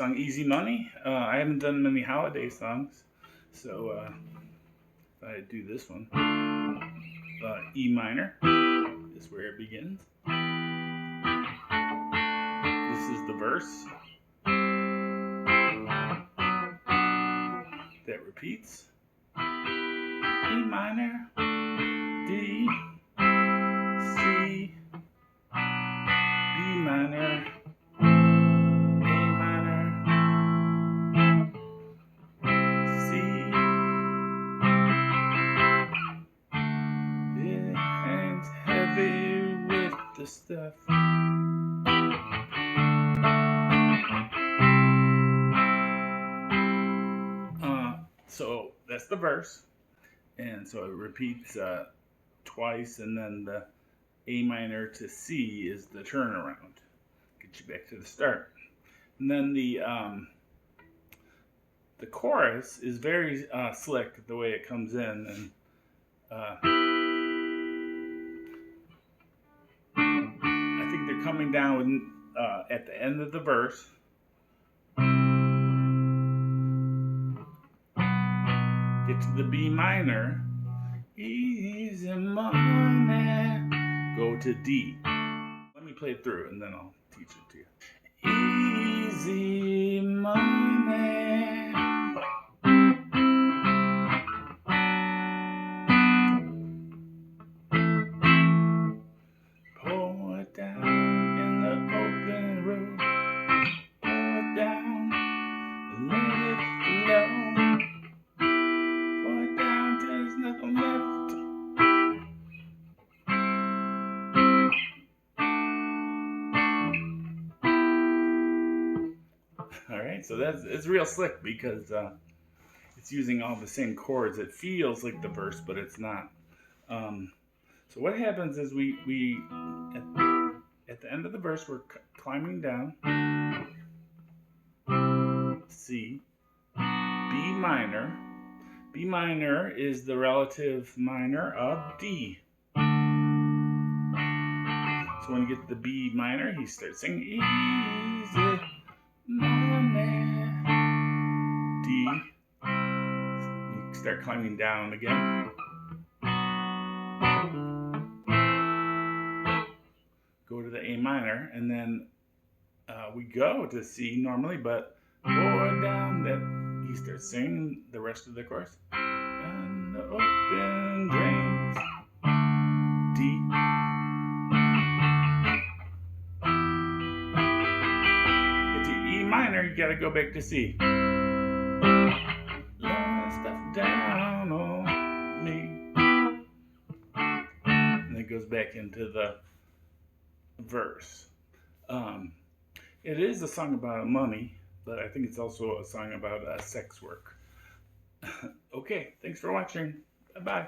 song Easy Money. I haven't done many holiday songs, so I do this one. E minor is where it begins. This is the verse that repeats. E minor, D, C, B minor, A minor, C. It hangs heavy with the stuff. So that's the verse, and so it repeats twice, and then the A minor to C is the turnaround. Get you back to the start. And then the chorus is very slick the way it comes in, and I think they're coming down at the end of the verse. Get to the B minor, easy money, go to D. Let me play it through and then I'll teach it to you. Easy money, pour it down in the open room, pour it down and let it flow. Nothing left. All right, so it's real slick because it's using all the same chords. It feels like the verse, but it's not. So what happens is we at the end of the verse we're climbing down. C, B minor. B minor is the relative minor of D. So when you get to the B minor, he starts singing easy money. D. You start climbing down again. Go to the A minor, and then we go to C normally, but pour down that. He starts singing the rest of the chorus. And the open drains. D. Get to E minor, you gotta go back to C. Lay stuff down on me. And it goes back into the verse. It is a song about money, but I think it's also a song about sex work. Okay, thanks for watching. Bye-bye.